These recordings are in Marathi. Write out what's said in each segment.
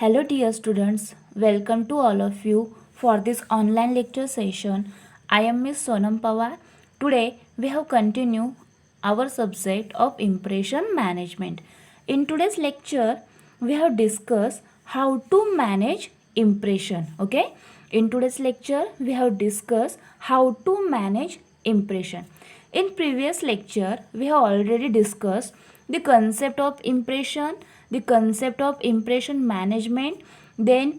Hello dear students, welcome to all of you for this online lecture session. I am Miss Sonam Pawar. Today we have continued our subject of impression management. In today's lecture we have discussed how to manage impression. Okay? In today's lecture we have discussed how to manage impression. In previous lecture we have already discussed the concept of impression, the concept of impression management, then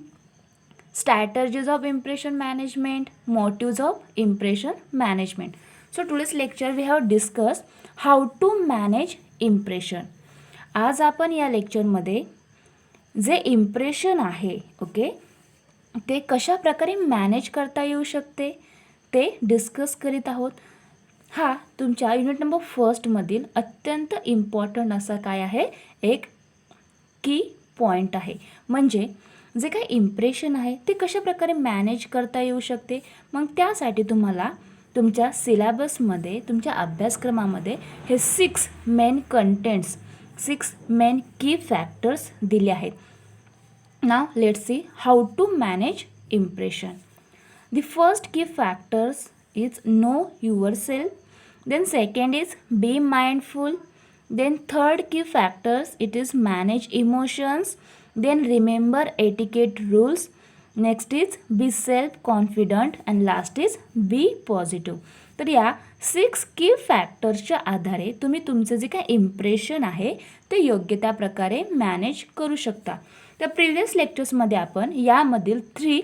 strategies of impression management, motives of impression management. So today's lecture we have discussed how to manage impression. आज आपण या लेक्चरमध्ये जे इम्प्रेशन आहे ओके ते कशा प्रकारे मॅनेज करता येऊ शकते ते डिस्कस करीत आहोत. हा तुमच्या युनिट नंबर फर्स्टमधील अत्यंत इम्पॉर्टंट असा काय आहे एक की पॉईंट आहे. म्हणजे जे काही इम्प्रेशन आहे ते कशा प्रकारे मॅनेज करता येऊ शकते. मग त्यासाठी तुम्हाला तुमच्या सिलेबसमध्ये तुमच्या अभ्यासक्रमामध्ये हे 6 मेन कंटेंट्स 6 मेन की फॅक्टर्स दिले आहेत. Now let's see how to manage impression. The first key factors is know yourself. Then second is be mindful. Then third key factors it is manage emotions. Then remember etiquette rules. Next is be self confident and last is be positive. तर या 6 की फॅक्टर्सच्या आधारे तुम्ही तुमचे जे काही इम्प्रेशन आहे ते योग्य त्या प्रकारे मॅनेज करू शकता. तर प्रिव्हियस लेक्चर्समध्ये आपण यामधील 3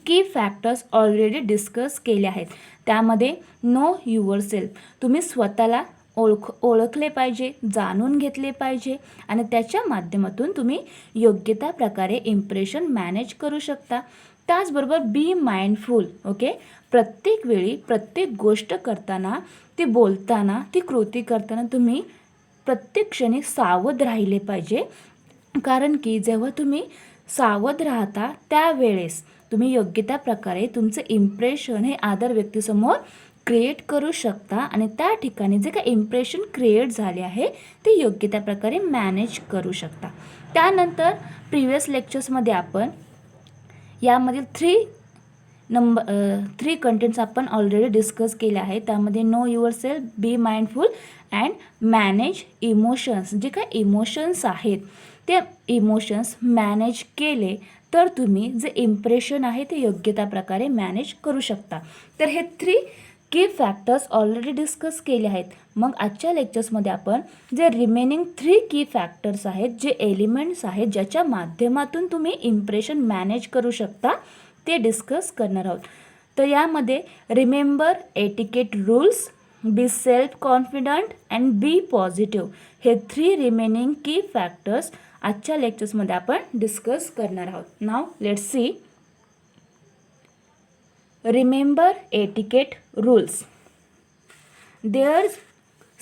की फॅक्टर्स ऑलरेडी डिस्कस केले आहेत. त्यामध्ये नो युअर सेल्फ, तुम्ही स्वतःला ओळखले पाहिजे, जाणून घेतले पाहिजे आणि त्याच्या माध्यमातून तुम्ही योग्य त्या प्रकारे इम्प्रेशन मॅनेज करू शकता. त्याचबरोबर बी माइंडफुल. ओके, प्रत्येक वेळी प्रत्येक गोष्ट करताना, ती बोलताना, ती कृती करताना तुम्ही प्रत्येक क्षणी सावध राहिले पाहिजे. कारण की जेव्हा तुम्ही सावध राहता त्यावेळेस तुम्ही योग्य त्या प्रकारे तुमचं इम्प्रेशन हे आदर व्यक्तीसमोर क्रिएट करू शकता आणि त्या ठिकाणी जे काही इम्प्रेशन क्रिएट झाले आहे ते योग्य त्या प्रकारे मॅनेज करू शकता. त्यानंतर प्रिव्हियस लेक्चर्समध्ये आपण यामधील 3 कंटेंट्स आपण ऑलरेडी डिस्कस केले आहे. त्यामध्ये know yourself, be mindful and manage emotions. जे काही इमोशन्स आहेत ते इमोशन्स मॅनेज केले तर तुम्ही जे इम्प्रेशन आहे ते योग्य त्या प्रकारे मॅनेज करू शकता. तर हे 3 की फॅक्टर्स ऑलरेडी डिस्कस केले आहेत. मग आजच्या लेक्चर्समध्ये आपण जे रिमेनिंग 3 की फॅक्टर्स आहेत, जे एलिमेंट्स आहेत ज्याच्या माध्यमातून तुम्ही इम्प्रेशन मॅनेज करू शकता ते डिस्कस करणार आहोत. तर यामध्ये remember etiquette rules, be self confident and be positive हे 3 रिमेनिंग की फॅक्टर्स आजच्या लेक्चर्समध्ये आपण डिस्कस करणार आहोत. Now let's see. Remember etiquette rules. There's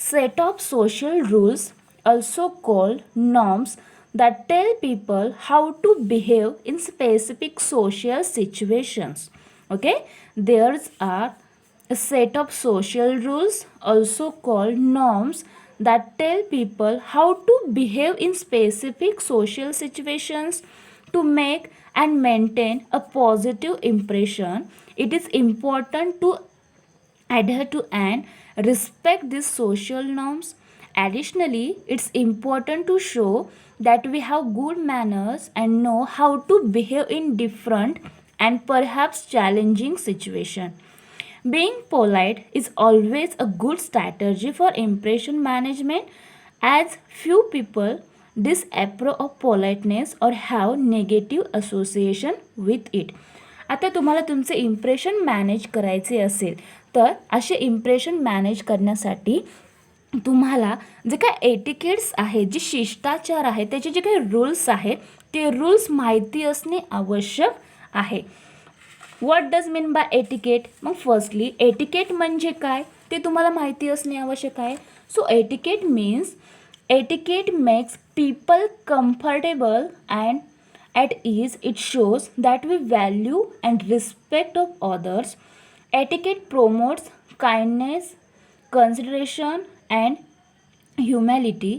set of social rules, also called norms, that tell people how to behave in specific social situations. Okay, there's a set of social rules, also called norms, that tell people how to behave in specific social situations. To make and maintain a positive impression, it is important to adhere to and respect these social norms. Additionally, it's important to show that we have good manners and know how to behave in different and perhaps challenging situations. Being polite is always a good strategy for impression management, as few people disapprove of politeness or have negative association with it. आता तुम्हाला तुमचे इम्प्रेशन मॅनेज करायचे असेल तर असे इम्प्रेशन मॅनेज करण्यासाठी तुम्हाला जे काही एटिकेट्स आहेत, जे शिष्टाचार आहे, त्याचे जे काही रूल्स आहेत ते रूल्स माहिती असणे आवश्यक आहे. What does mean by etiquette? मग फर्स्टली एटिकेट म्हणजे काय ते तुम्हाला माहिती असणे आवश्यक आहे. So etiquette means etiquette makes people comfortable and at ease. It shows that we value and respect of others. Etiquette promotes kindness, consideration and humility.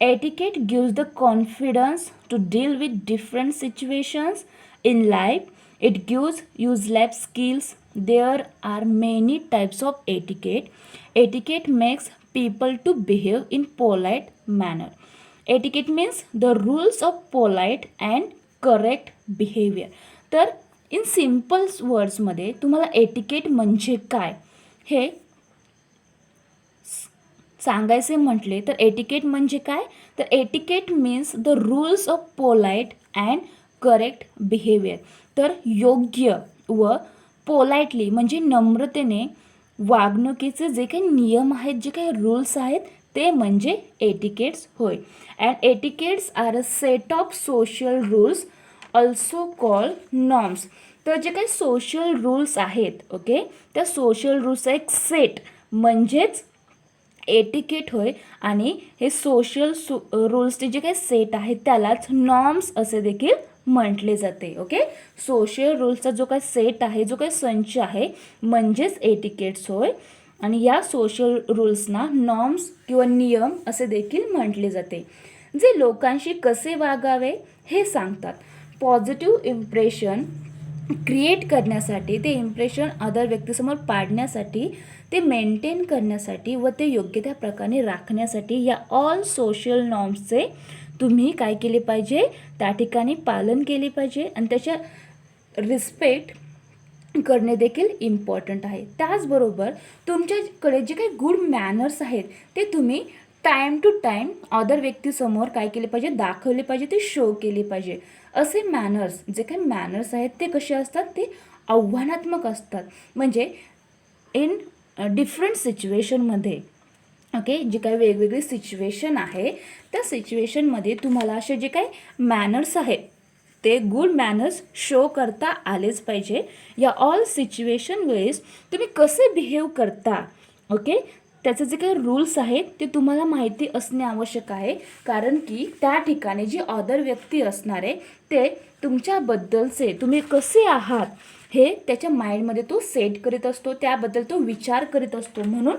Etiquette gives the confidence to deal with different situations in life. It gives use life skills. There are many types of etiquette. Etiquette makes people to behave in polite manner. Etiquette means the rules of polite and correct behavior. तर इन सिम्पल वर्ड्समध्ये तुम्हाला एटिकेट म्हणजे काय हे सांगायचे म्हटले तर एटिकेट म्हणजे काय तर etiquette means the rules of polite and correct behaviour. तर योग्य व पोलाइटली म्हणजे नम्रतेने वागणुकीचे जे काही नियम आहेत, जे काही रूल्स आहेत ते म्हणजे एटिकेट्स होय. And etiquettes are a set of social rules also call norms. तर जे काही सोशल रूल्स आहेत ओके, त्या सोशल रूल्सचा एक सेट म्हणजेच एटिकेट होय. आणि हे सोशल रूल्सचे जे काही सेट आहेत त्यालाच नॉर्म्स असे देखील म्हटले जाते. ओके, सोशल रूल्सचा जो काही सेट आहे, जो काही संच आहे म्हणजेच एटिकेट्स होय. आणि या सोशल रूल्सना नॉर्म्स किंवा नियम असे देखील म्हटले जाते, जे लोकांशी कसे वागावे हे सांगतात. पॉझिटिव्ह इम्प्रेशन क्रिएट करण्यासाठी, ते इम्प्रेशन अदर व्यक्तीसमोर पाडण्यासाठी, ते मेंटेन करण्यासाठी व ते योग्य त्या प्रकारे राखण्यासाठी या ऑल सोशल नॉर्म्सचे तुम्ही काय केले पाहिजे, त्या ठिकाणी पालन केले पाहिजे आणि त्याच्या रिस्पेक्ट करणे देखील इम्पॉर्टंट आहे. त्याचबरोबर तुमच्याकडे जे काही गुड मॅनर्स आहेत ते तुम्ही टाईम टू टाईम अदर व्यक्तीसमोर काय केले पाहिजे, दाखवले पाहिजे, ते शो केले पाहिजे. असे मॅनर्स, जे काही मॅनर्स आहेत ते कसे असतात, ते आव्हानात्मक असतात. म्हणजे इन डिफरंट सिच्युएशनमध्ये ओके, जी काही वेगवेगळी सिच्युएशन आहे त्या सिच्युएशनमध्ये तुम्हाला असे जे काही मॅनर्स आहेत ते गुड मॅनर्स शो करता आलेच पाहिजे. या ऑल सिच्युएशन वेळेस तुम्ही कसे बिहेव करता ओके, त्याचे जे काही रूल्स आहेत ते तुम्हाला माहिती असणे आवश्यक आहे. कारण की त्या ठिकाणी जी अदर व्यक्ती असणार आहे ते तुमच्याबद्दलचे तुम्ही कसे आहात हे त्याच्या माइंडमध्ये तो सेट करीत असतो, त्याबद्दल तो विचार करीत असतो. म्हणून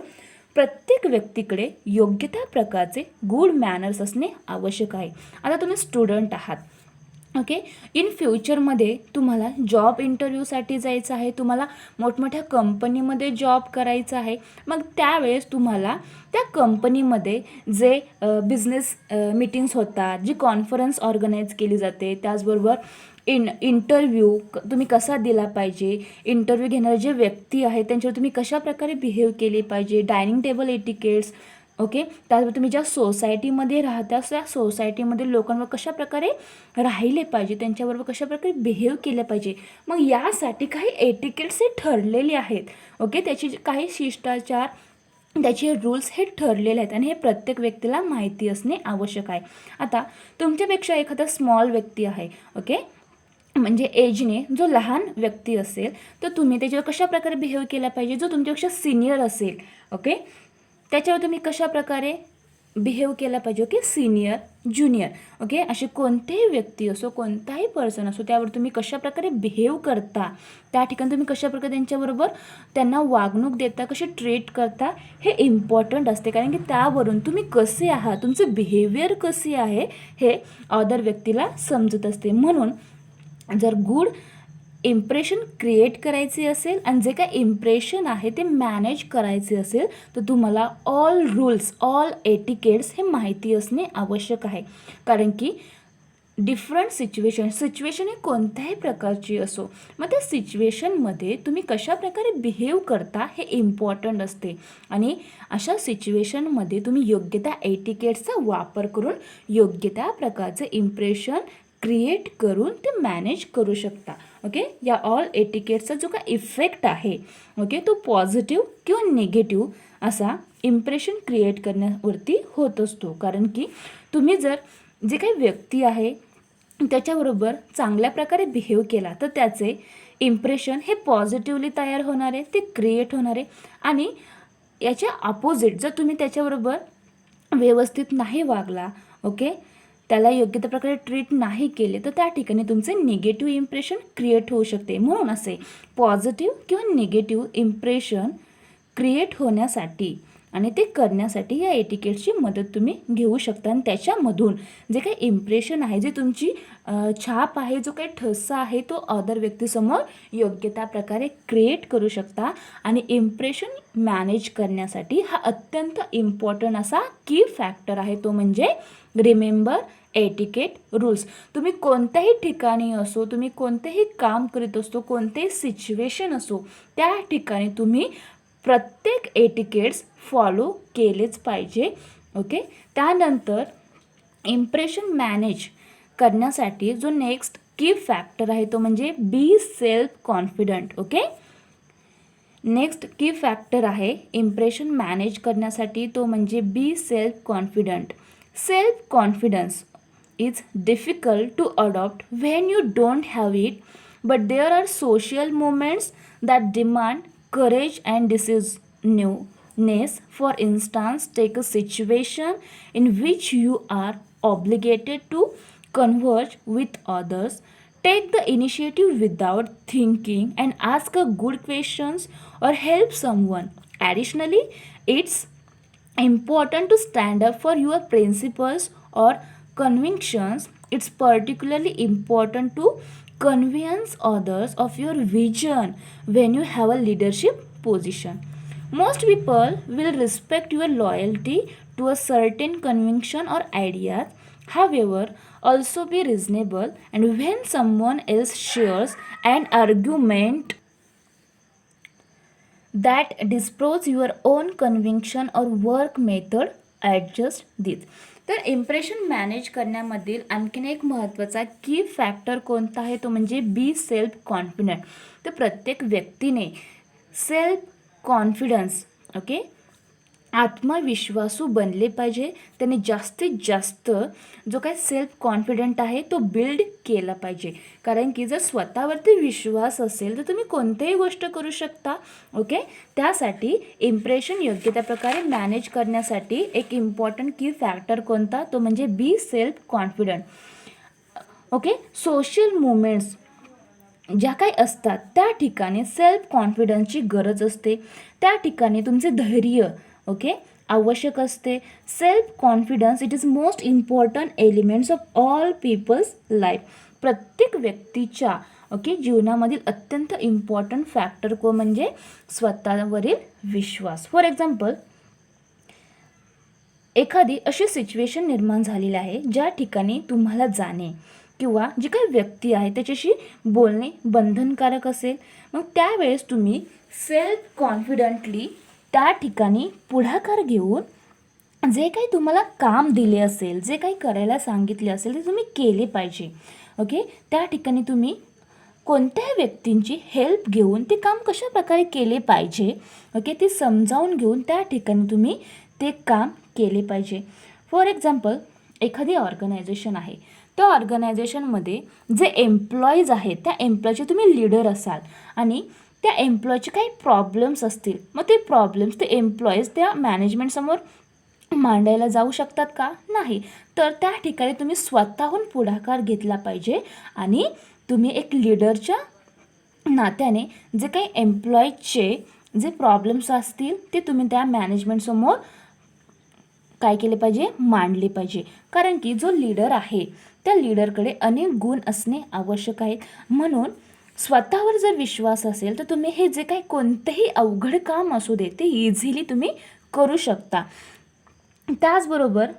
प्रत्येक व्यक्तीकडे योग्य त्या प्रकारचे गुड मॅनर्स असणे आवश्यक आहे. आता तुम्ही स्टुडंट आहात ओके, इन फ्युचरमध्ये तुम्हाला जॉब इंटरव्ह्यूसाठी जायचं आहे, तुम्हाला मोठमोठ्या कंपनीमध्ये जॉब करायचा आहे. मग त्यावेळेस तुम्हाला त्या कंपनीमध्ये जे बिझनेस मीटिंग्स होतात, जी कॉन्फरन्स ऑर्गनाईज केली जाते, त्याचबरोबर इंटरव्ह्यू तुम्ही कसा दिला पाहिजे, इंटरव्ह्यू घेणारे जे व्यक्ती आहेत त्यांच्यावर तुम्ही कशाप्रकारे बिहेव केले पाहिजे, डायनिंग टेबल एटिकेट्स ओके, त्याचबरोबर तुम्ही ज्या सोसायटीमध्ये राहता त्या सोसायटीमध्ये लोकांवर कशाप्रकारे राहिले पाहिजे, त्यांच्याबरोबर कशाप्रकारे बिहेव केलं पाहिजे. मग यासाठी काही एटिकेट्स हे ठरलेले आहेत ओके, त्याची काही शिष्टाचार, त्याचे रूल्स हे ठरलेले आहेत आणि हे प्रत्येक व्यक्तीला माहिती असणे आवश्यक आहे. आता तुमच्यापेक्षा एखादा स्मॉल व्यक्ती आहे ओके, म्हणजे एजने जो लहान व्यक्ती असेल तर तुम्ही त्याच्यावर कशाप्रकारे बिहेव केला पाहिजे. जो तुमच्यापेक्षा सिनियर असेल ओके, त्याच्यावर तुम्ही कशाप्रकारे बिहेव केला पाहिजे ओके, सिनियर ज्युनियर ओके, असे कोणतेही व्यक्ती असो, कोणताही पर्सन असो, त्यावर तुम्ही कशाप्रकारे बिहेव करता, त्या ठिकाणी तुम्ही कशाप्रकारे त्यांच्याबरोबर त्यांना वागणूक देता, कसे ट्रीट करता हे इम्पॉर्टंट असते. कारण की त्यावरून तुम्ही कसे आहात, तुमचं बिहेवियर कसे आहे हे अदर व्यक्तीला समजत असते. म्हणून जर गुड इम्प्रेशन क्रिएट करायचे असेल आणि जे काही इम्प्रेशन आहे ते मॅनेज करायचे असेल तर तुम्हाला ऑल रूल्स, ऑल एटिकेट्स हे माहिती असणे आवश्यक आहे. कारण की डिफरंट सिच्युएशन ही कोणत्याही प्रकारची असो, मग त्या सिच्युएशनमध्ये तुम्ही कशाप्रकारे बिहेव करता हे इम्पॉर्टंट असते. आणि अशा सिच्युएशनमध्ये तुम्ही योग्य त्या एटिकेट्सचा वापर करून योग्य त्या प्रकारचे इम्प्रेशन क्रिएट करून ते मॅनेज करू शकता ओके. या ऑल एटिकेट्सचा जो काही इफेक्ट आहे ओके, तो पॉझिटिव्ह किंवा निगेटिव्ह असा इम्प्रेशन क्रिएट करण्यावरती होत असतो. कारण की तुम्ही जर जे काही व्यक्ती आहे त्याच्याबरोबर चांगल्या प्रकारे बिहेव केला तर त्याचे इम्प्रेशन हे पॉझिटिव्हली तयार होणार आहे, ते क्रिएट होणार आहे. आणि याच्या अपोजिट जर तुम्ही त्याच्याबरोबर व्यवस्थित नाही वागला ओके, त्याला योग्य त्या प्रकारे ट्रीट नाही केले तर त्या ठिकाणी तुमचे निगेटिव्ह इम्प्रेशन क्रिएट होऊ शकते. म्हणून असे पॉझिटिव्ह किंवा निगेटिव्ह इम्प्रेशन क्रिएट होण्यासाठी आणि ते करण्यासाठी या एटिकेट्सची मदत तुम्ही घेऊ शकता आणि त्याच्यामधून जे काही इम्प्रेशन आहे, जे तुमची छाप आहे, जो काही ठसा आहे तो अदर व्यक्तीसमोर योग्य त्या प्रकारे क्रिएट करू शकता. आणि इम्प्रेशन मॅनेज करण्यासाठी हा अत्यंत इम्पॉर्टंट असा की फॅक्टर आहे, तो म्हणजे रिमेंबर एटिकेट रूल्स. तुम्ही कोणत्याही ठिकाणी असो, तुम्ही कोणतेही काम करीत असतो, कोणतेही सिच्युएशन असो, त्या ठिकाणी तुम्ही प्रत्येक एटिकेट्स फॉलो केलेच पाहिजे. ओके. त्यानंतर इम्प्रेशन मॅनेज करण्यासाठी जो नेक्स्ट की फॅक्टर आहे तो म्हणजे बी सेल्फ कॉन्फिडंट. ओके. नेक्स्ट की फॅक्टर आहे इम्प्रेशन मॅनेज करण्यासाठी, तो म्हणजे बी self confident. Self confidence is difficult to adopt when you don't have it, but there are social movements that demand courage and decisiveness. For instance, take a situation in which you are obligated to converge with others. Take the initiative without thinking and ask a good questions or help someone. Additionally, it's important to stand up for your principles or convictions. It's particularly important to convince others of your vision when you have a leadership position. Most people will respect your loyalty to a certain conviction or ideas. However, also be reasonable, and when someone else shares an argument that disproves your own conviction or work method, adjust this. तर इम्प्रेशन मॅनेज करण्यामधील आणखीन एक महत्त्वाचा की फॅक्टर कोणता आहे, तो म्हणजे बी सेल्फ कॉन्फिडंट. तर प्रत्येक व्यक्तीने सेल्फ कॉन्फिडन्स, ओके, आत्मविश्वासू बनले पाहिजे. त्याने जास्तीत जास्त जो काही सेल्फ कॉन्फिडंट आहे तो बिल्ड केला पाहिजे. कारण की जर स्वतःवरती विश्वास असेल तर तुम्ही कोणतीही गोष्ट करू शकता. ओके. त्यासाठी इम्प्रेशन योग्य त्या प्रकारे मॅनेज करण्यासाठी एक इम्पॉर्टंट की फॅक्टर कोणता, तो म्हणजे बी self confident. Okay. Social movements ज्या काही असतात त्या ठिकाणी सेल्फ कॉन्फिडन्सची गरज असते. त्या ठिकाणी तुमचे धैर्य, ओके, आवश्यक असते. Self confidence it is most important elements of all peoples life. प्रत्येक व्यक्तीच्या जीवनामधील अत्यंत इम्पॉर्टंट फॅक्टर म्हणजे स्वतःवरील विश्वास. फॉर एक्झाम्पल, एखादी अशी सिच्युएशन निर्माण झालेली आहे ज्या ठिकाणी तुम्हाला जाणे किंवा जी काही व्यक्ती आहे त्याच्याशी बोलणे बंधनकारक असेल, मग त्यावेळेस तुम्ही सेल्फ कॉन्फिडंटली त्या ठिकाणी पुढाकार घेऊन जे काही तुम्हाला काम दिले असेल, जे काही करायला सांगितले असेल ते तुम्ही केले पाहिजे. ओके. त्या ठिकाणी तुम्ही कोणत्याही व्यक्तींची हेल्प घेऊन ते काम कशा प्रकारे केले पाहिजे, ओके, ते समजावून घेऊन त्या ठिकाणी तुम्ही ते काम केले पाहिजे. फॉर एक्झाम्पल, एखादी ऑर्गनायझेशन आहे, त्या ऑर्गनायझेशनमध्ये जे एम्प्लॉईज आहेत त्या एम्प्लॉयचे तुम्ही लीडर असाल आणि त्या एम्प्लॉयचे काही प्रॉब्लेम्स असतील, मग ते प्रॉब्लेम्स ते एम्प्लॉईज त्या मॅनेजमेंटसमोर मांडायला जाऊ शकतात का? नाही. तर त्या ठिकाणी तुम्ही स्वतःहून पुढाकार घेतला पाहिजे आणि तुम्ही एक लीडरच्या नात्याने जे काही एम्प्लॉईजचे जे प्रॉब्लेम्स असतील ते तुम्ही त्या मॅनेजमेंटसमोर काय केले पाहिजे, मांडले पाहिजे. कारण की जो लीडर आहे त्या लीडरकडे अनेक गुण असणे आवश्यक आहेत. म्हणून स्वतःवर जर विश्वास असेल तर तुम्ही हे जे काही कोणतेही अवघड काम असू दे ते इझिली तुम्ही करू शकता. त्याचबरोबर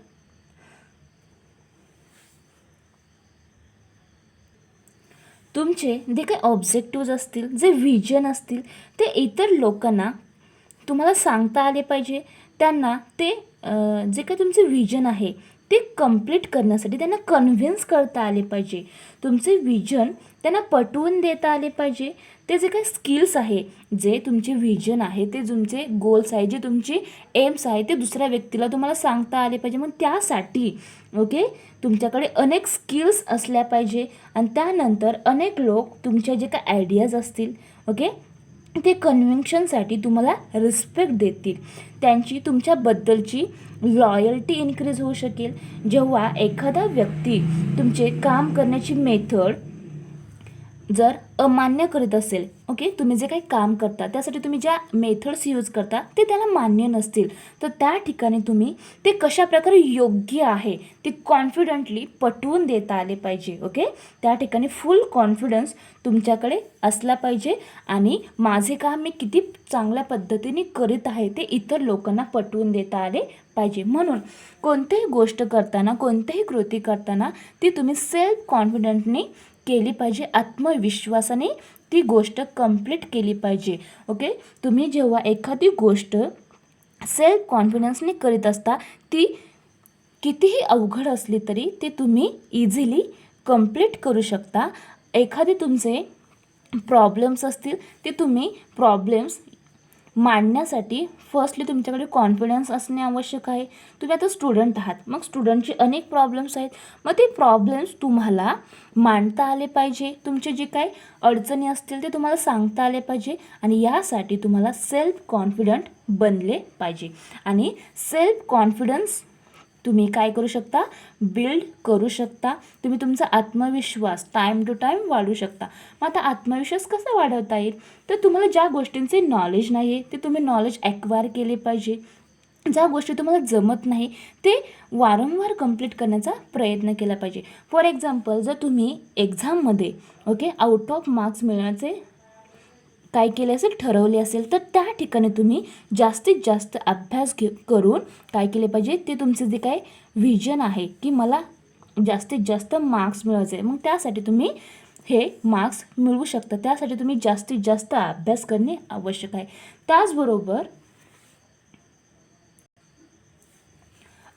तुमचे जे काही ऑब्जेक्टिव्ज असतील, जे व्हिजन असतील ते इतर लोकांना तुम्हाला सांगता आले पाहिजे. त्यांना ते जे काही तुमचे व्हिजन आहे ते कंप्लीट करण्यासाठी त्यांना कन्व्हिन्स करता आले पाहिजे. तुमचे व्हिजन त्यांना पटवून देता आले पाहिजे. ते जे काही स्किल्स आहे, जे तुमचे व्हिजन आहे, ते तुमचे गोल्स आहे, जे तुमचे एम्स आहे ते दुसऱ्या व्यक्तीला तुम्हाला सांगता आले पाहिजे. मग त्यासाठी ओके तुमच्याकडे अनेक स्किल्स असल्या पाहिजे आणि त्यानंतर अनेक लोक तुमच्या जे काही आयडियाज असतील ओके ते कन्व्हिक्शनसाठी तुम्हाला रिस्पेक्ट देतील. त्यांची तुमच्याबद्दलची लॉयल्टी इन्क्रीज होऊ शकेल. जेव्हा एखादा व्यक्ती तुमचे काम करण्याची मेथड जर अमान्य करीत असेल, ओके, तुम्ही जे काही काम करता त्यासाठी तुम्ही ज्या मेथड्स यूज करता ते त्याला मान्य नसतील, तर त्या ठिकाणी तुम्ही ते कशाप्रकारे योग्य आहे ते कॉन्फिडंटली पटवून देता आले पाहिजे. ओके, त्या ठिकाणी फुल कॉन्फिडन्स तुमच्याकडे असला पाहिजे आणि माझे काम मी किती चांगल्या पद्धतीने करीत आहे ते इतर लोकांना पटवून देता आले पाहिजे. म्हणून कोणतीही गोष्ट करताना, कोणतीही कृती करताना ती तुम्ही सेल्फ कॉन्फिडंटनी केली पाहिजे, आत्मविश्वासाने ती गोष्ट कंप्लीट केली पाहिजे. ओके, तुम्ही जेव्हा एखादी गोष्ट सेल्फ कॉन्फिडन्सने करीत असता, ती कितीही अवघड असली तरी ते तुम्ही इझिली कंप्लीट करू शकता. एखादे तुमचे प्रॉब्लेम्स असतील ते तुम्ही प्रॉब्लेम्स मांडण्यासाठी फर्स्टली तुमच्याकडे कॉन्फिडन्स असणे आवश्यक आहे. तुम्ही आता स्टुडंट आहात, मग स्टुडंटचे अनेक प्रॉब्लेम्स आहेत, मग ते प्रॉब्लेम्स तुम्हाला मांडता आले पाहिजे. तुमचे जे काही अडचणी असतील ते तुम्हाला सांगता आले पाहिजे आणि यासाठी तुम्हाला सेल्फ कॉन्फिडंट बनले पाहिजे. आणि सेल्फ कॉन्फिडन्स तुम्ही काय करू शकता, बिल्ड करू शकता. तुम्ही तुमचा आत्मविश्वास टाईम टू टाईम वाढवू शकता. मग आता आत्मविश्वास कसा वाढवता येईल, तर तुम्हाला ज्या गोष्टींचे नॉलेज नाही आहे ते तुम्ही नॉलेज ॲक्वायर केले पाहिजे. ज्या गोष्टी तुम्हाला जमत नाही ते वारंवार कंप्लीट करण्याचा प्रयत्न केला पाहिजे. फॉर एक्झाम्पल, जर तुम्ही एक्झाममध्ये ओके आउट ऑफ मार्क्स मिळण्याचे काय केले असेल, ठरवले असेल, तर त्या ठिकाणी तुम्ही जास्तीत जास्त अभ्यास करून काय केले पाहिजे, ते तुमचे जे काय व्हिजन आहे की मला जास्तीत जास्त मार्क्स मिळवायचे, मग त्यासाठी तुम्ही हे मार्क्स मिळवू शकता. त्यासाठी तुम्ही जास्तीत जास्त अभ्यास करणे आवश्यक आहे. त्याचबरोबर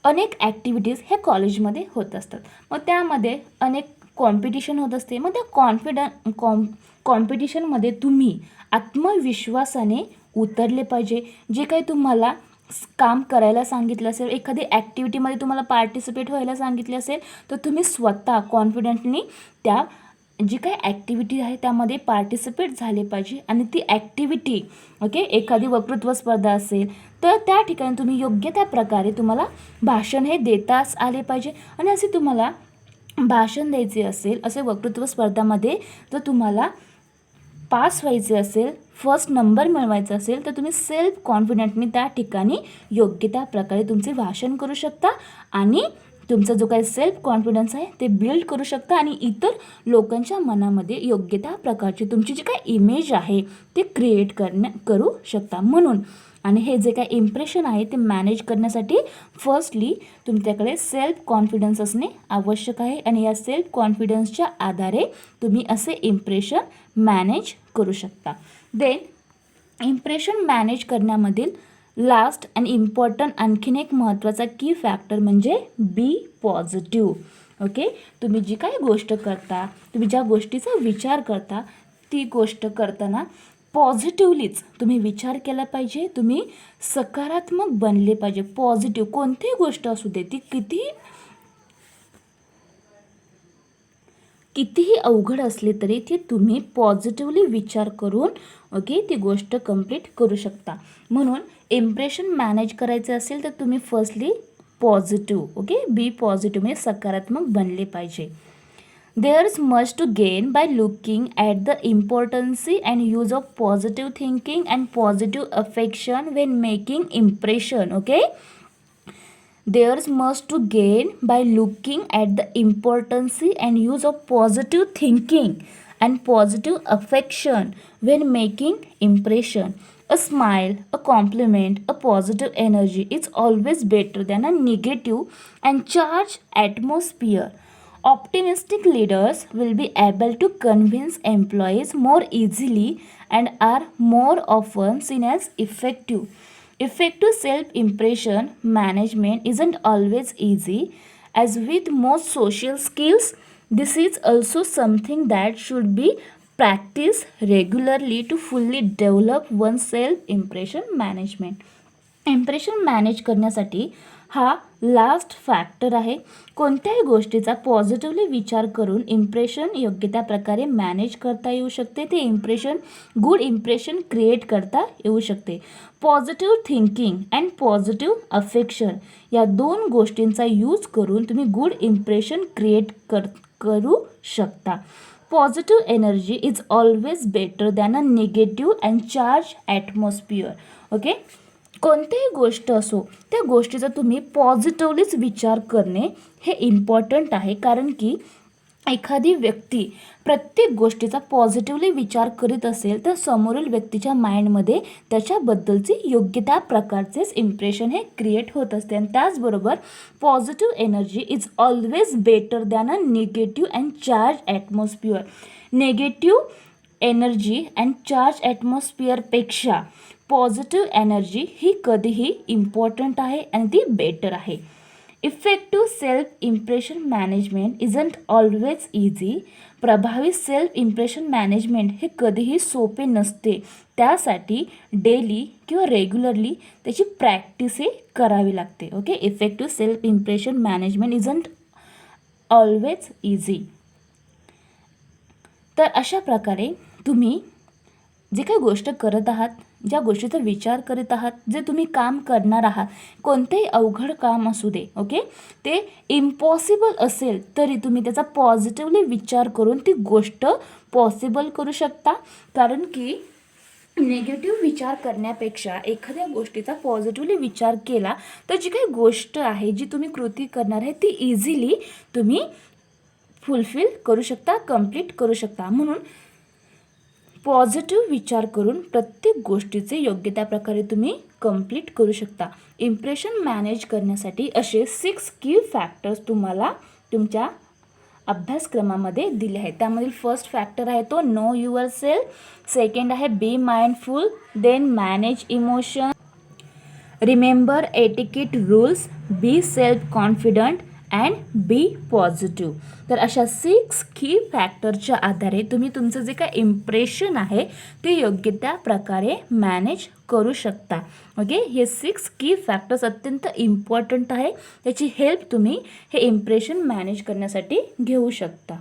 अनेक ॲक्टिव्हिटीज हे कॉलेजमध्ये होत असतात, मग त्यामध्ये अनेक कॉम्पिटिशन होत असते. मग त्या कॉम्पिटिशनमध्ये तुम्ही आत्मविश्वासाने उतरले पाहिजे. जे काही तुम्हाला काम करायला सांगितलं असेल, एखादी ॲक्टिव्हिटीमध्ये तुम्हाला पार्टिसिपेट व्हायला सांगितले असेल, तर तुम्ही स्वतः कॉन्फिडंटली त्या जी काही ॲक्टिव्हिटी आहे त्यामध्ये पार्टिसिपेट झाले पाहिजे. आणि ती ॲक्टिव्हिटी ओके एखादी वक्तृत्व स्पर्धा असेल तर त्या ठिकाणी तुम्ही योग्य त्या प्रकारे तुम्हाला भाषण हे देताच आले पाहिजे. आणि असे तुम्हाला भाषण द्यायचे असेल, असे वक्तृत्व स्पर्धामध्ये जर तुम्हाला पास व्हायचे असेल, फर्स्ट नंबर मिळवायचा असेल, तर तुम्ही सेल्फ कॉन्फिडंटनी त्या ठिकाणी योग्य त्या प्रकारे तुमचे भाषण करू शकता आणि तुमचा जो काही सेल्फ कॉन्फिडन्स आहे ते बिल्ड करू शकता आणि इतर लोकांच्या मनामध्ये योग्य त्या प्रकारची तुमची जी काही इमेज आहे ते क्रिएट करू शकता. म्हणून आणि हे जे काही इम्प्रेशन आहे ते मॅनेज करण्यासाठी फर्स्टली तुमच्याकडे सेल्फ कॉन्फिडन्स असणे आवश्यक आहे आणि या सेल्फ कॉन्फिडन्सच्या आधारे तुम्ही असे इम्प्रेशन मॅनेज करू शकता. देन इम्प्रेशन मॅनेज करण्यामधील लास्ट अँड इम्पॉर्टंट आणखीन एक महत्त्वाचा की फॅक्टर म्हणजे बी पॉझिटिव्ह. ओके, तुम्ही जी काही गोष्ट करता, तुम्ही ज्या गोष्टीचा विचार करता, ती गोष्ट करताना पॉझिटिव्हलीच तुम्ही विचार केला पाहिजे. तुम्ही सकारात्मक बनले पाहिजे. पॉझिटिव्ह कोणतीही गोष्ट असू दे, ती कितीही अवघड असली तरी ती तुम्ही पॉझिटिव्हली विचार करून ओके ती गोष्ट कंप्लीट करू शकता. म्हणून इम्प्रेशन मॅनेज करायचं असेल तर तुम्ही फर्स्टली पॉझिटिव्ह ओके बी पॉझिटिव्ह म्हणजे सकारात्मक बनले पाहिजे. There's much to gain by looking at the importance and use of positive thinking and positive affection when making impression. Okay, there's much to gain by looking at the importance and use of positive thinking and positive affection when making impression. A smile, a compliment, a positive energy is always better than a negative and charged atmosphere. Optimistic leaders will be able to convince employees more easily and are more often seen as effective. Effective self-impression management isn't always easy. As with most social skills, this is also something that should be practiced regularly to fully develop one's self-impression management. Impression manage करण्यासाठी हा लास्ट फॅक्टर आहे. कोणत्याही गोष्टीचा पॉझिटिव्हली विचार करून इम्प्रेशन योग्य त्या प्रकारे मॅनेज करता येऊ शकते. ते इम्प्रेशन गुड इम्प्रेशन क्रिएट करता येऊ शकते. Positive thinking and positive affection या दोन गोष्टींचा यूज करून तुम्ही गुड इम्प्रेशन क्रिएट करू शकता. Positive energy is always better than a negative and charge atmosphere. Okay, कोणतीही गोष्ट असो त्या गोष्टीचा तुम्ही पॉझिटिव्हलीच विचार करणे हे इम्पॉर्टंट आहे. कारण की एखादी व्यक्ती प्रत्येक गोष्टीचा पॉझिटिव्हली विचार करीत असेल तर समोरील व्यक्तीच्या माइंडमध्ये त्याच्याबद्दलची योग्य त्या प्रकारचेच इम्प्रेशन हे क्रिएट होत असते. आणि त्याचबरोबर positive energy is always better than a negative and charge atmosphere. Negative energy and charge ॲटमॉस्फिअरपेक्षा पॉझिटिव्ह एनर्जी ही कधीही इम्पॉर्टंट आहे आणि ती बेटर आहे. Effective self impression management isn't always easy. प्रभावी सेल्फ इम्प्रेशन मॅनेजमेंट हे कधीही सोपे नसते. त्यासाठी डेली किंवा रेग्युलरली त्याची प्रॅक्टिस हे करावी लागते. Okay, effective self impression management isn't always easy. तर अशा प्रकारे तुम्ही जे काही गोष्ट करत आहात, ज्या गोष्टीचा विचार करीत आहात, जे तुम्ही काम करणार आहात, कोणतेही अवघड काम असू दे, ओके, ते इम्पॉसिबल असेल तरी तुम्ही त्याचा पॉझिटिव्हली विचार करून ती गोष्ट पॉसिबल करू शकता. कारण की निगेटिव्ह विचार करण्यापेक्षा एखाद्या गोष्टीचा पॉझिटिव्हली विचार केला तर जी काही गोष्ट आहे, जी तुम्ही कृती करणार आहे, ती इझिली तुम्ही फुलफिल करू शकता, कंप्लीट करू शकता. म्हणून पॉझिटिव्ह विचार करून प्रत्येक गोष्टीचे योग्य त्या प्रकारे तुम्ही कंप्लीट करू शकता. इम्प्रेशन मॅनेज करण्यासाठी असे 6 की फॅक्टर्स तुम्हाला तुमच्या अभ्यासक्रमामध्ये दिले आहेत. त्यामधील फर्स्ट फॅक्टर आहे तो नो युअर सेल्फ, सेकंड आहे be mindful, then manage emotion, remember etiquette rules, be self confident and be positive. तर अशा 6 की फॅक्टरच्या आधारे तुम्ही तुमचं जे काय इम्प्रेशन आहे ते योग्य त्या प्रकारे मॅनेज करू शकता. ओके, हे 6 की फॅक्टर्स अत्यंत इम्पॉर्टंट आहे. त्याची हेल्प तुम्ही हे इम्प्रेशन मॅनेज करण्यासाठी घेऊ शकता.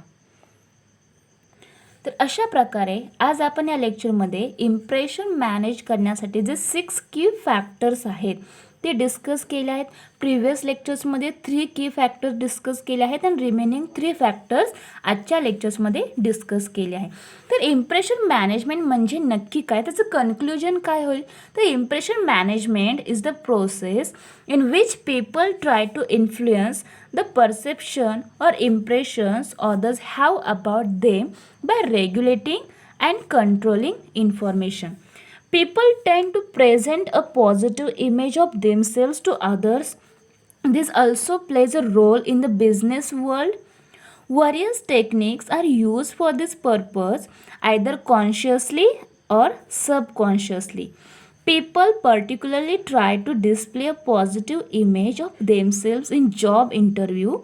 तर अशा प्रकारे आज आपण या लेक्चरमध्ये इम्प्रेशन मॅनेज करण्यासाठी जे 6 की फॅक्टर्स आहेत ते डिस्कस केले आहेत. प्रिव्हियस लेक्चर्समध्ये 3 की फॅक्टर्स डिस्कस केले आहेत आणि रिमेनिंग 3 फॅक्टर्स आजच्या लेक्चर्समध्ये डिस्कस केले आहे. तर इम्प्रेशन मॅनेजमेंट म्हणजे नक्की काय, त्याचं कन्क्लुजन काय होईल? तर impression management is the process in which people try to influence the perception or impressions others have about them by regulating and controlling information. People tend to present a positive image of themselves to others. This also plays a role in the business world. Various techniques are used for this purpose, either consciously or subconsciously. People particularly try to display a positive image of themselves in job interview.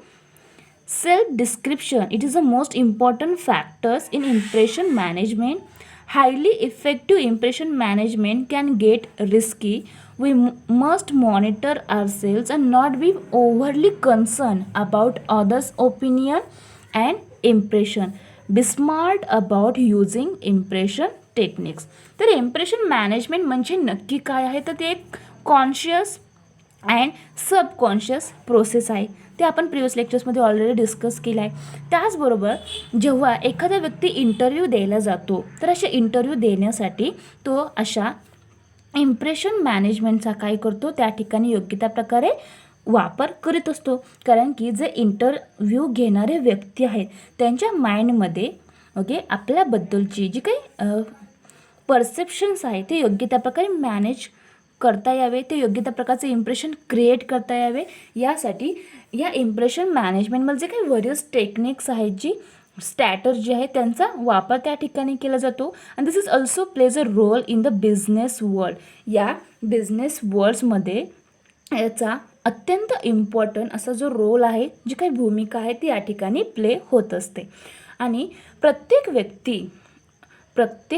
Self-description, it is the most important factors in impression management. Highly effective impression management can get risky. We must monitor ourselves and not be overly concerned about others' opinion and impression. Be smart about using impression techniques. तर इम्प्रेशन मॅनेजमेंट म्हणजे नक्की काय आहे? तर ते एक कॉन्शियस अँड सबकॉन्शियस प्रोसेस आहे. ते आपण प्रिव्हियस लेक्चर्समध्ये ऑलरेडी डिस्कस केलं आहे. त्याचबरोबर जेव्हा एखादा व्यक्ती इंटरव्ह्यू द्यायला जातो तर अशा इंटरव्ह्यू देण्यासाठी तो अशा इम्प्रेशन मॅनेजमेंटचा काय करतो, त्या ठिकाणी योग्य त्या प्रकारे वापर करीत असतो. कारण की जे इंटरव्ह्यू घेणारे व्यक्ती आहेत त्यांच्या माइंडमध्ये ओके आपल्याबद्दलची जी काही परसेप्शन्स आहे ते योग्य त्या प्रकारे मॅनेज करता यावे, ते योग्य त्या प्रकारचे इम्प्रेशन क्रिएट करता यावे, यासाठी या इम्प्रेशन मॅनेजमेंटमध्ये जे काही व्हेरियस टेक्निक्स आहेत, जी स्ट्रॅटर्जी आहे त्यांचा वापर त्या ठिकाणी केला जातो. आणि this is also plays a role in the business world. या बिझनेस वर्ल्ड्समध्ये याचा अत्यंत इम्पॉर्टंट असा जो रोल आहे, जी काही भूमिका आहे ती या ठिकाणी प्ले होत असते. आणि प्रत्येक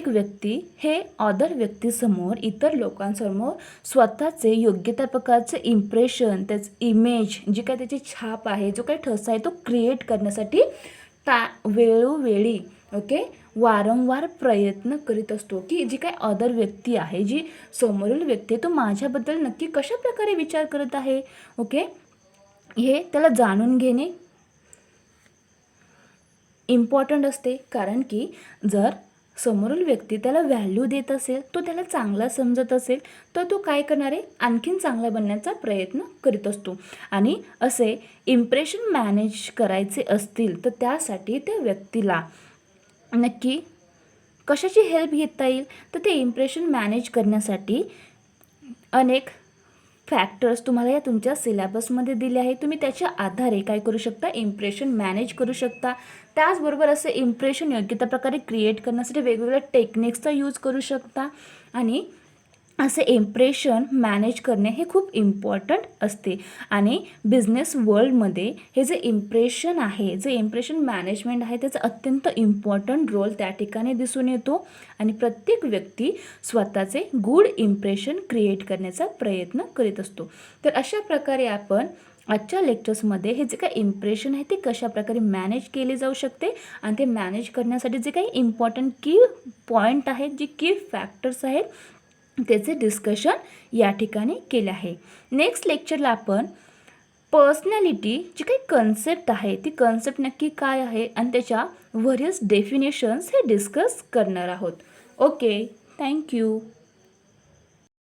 व्यक्ती हे अदर व्यक्तीसमोर, इतर लोकांसमोर स्वतःचे योग्य त्या प्रकारचे इम्प्रेशन, त्याचं इमेज, जी काय त्याची छाप आहे, जो काही ठसा आहे तो क्रिएट करण्यासाठी वेळोवेळी ओके वारंवार प्रयत्न करीत असतो. की जी काय अदर व्यक्ती आहे, जी समोरील व्यक्ती आहे, तो माझ्याबद्दल नक्की कशा प्रकारे विचार करत आहे, ओके हे त्याला जाणून घेणे इम्पॉर्टंट असते, कारण की जर समोरील व्यक्ती त्याला व्हॅल्यू देत असेल, तो त्याला चांगला समजत असेल, तर तो काय करणार आहे, आणखीन चांगला बनण्याचा प्रयत्न करीत असतो. आणि असे इम्प्रेशन मॅनेज करायचे असतील तर त्यासाठी त्या व्यक्तीला नक्की कशाची हेल्प घेता येईल, तर ते इम्प्रेशन मॅनेज करण्यासाठी अनेक फॅक्टर्स तुम्हाला या तुमच्या सिलेबसमध्ये दिले आहे. तुम्ही त्याच्या आधारे काय करू शकता, इम्प्रेशन मॅनेज करू शकता. त्याचबरोबर असे इम्प्रेशन योग्य त्या प्रकारे क्रिएट करण्यासाठी वेगवेगळ्या टेक्निक्सचा यूज करू शकता. आणि असे इम्प्रेशन मॅनेज करणे हे खूप इम्पॉर्टंट असते. आणि बिझनेस वर्ल्डमध्ये हे जे इम्प्रेशन आहे, जे इम्प्रेशन मॅनेजमेंट आहे, त्याचा अत्यंत इम्पॉर्टंट रोल त्या ठिकाणी दिसून येतो. आणि प्रत्येक व्यक्ती स्वतःचे गुड इम्प्रेशन क्रिएट करण्याचा प्रयत्न करीत असतो. तर अशा प्रकारे आपण आजच्या लेक्चर्समध्ये हे जे काही इम्प्रेशन आहे ते कशा प्रकारे मॅनेज केले जाऊ शकते आणि ते मॅनेज करण्यासाठी जे काही इम्पॉर्टंट की पॉईंट आहेत, जे की फॅक्टर्स आहेत, त्याचे डिस्कशन या ठिकाणी केले आहे. नेक्स्ट लेक्चरला आपण पर्सनॅलिटी जी काही कन्सेप्ट आहे, ती कन्सेप्ट नक्की काय आहे आणि त्याच्या व्हेरियस डेफिनेशन्स हे डिस्कस करणार आहोत. Okay, thank you.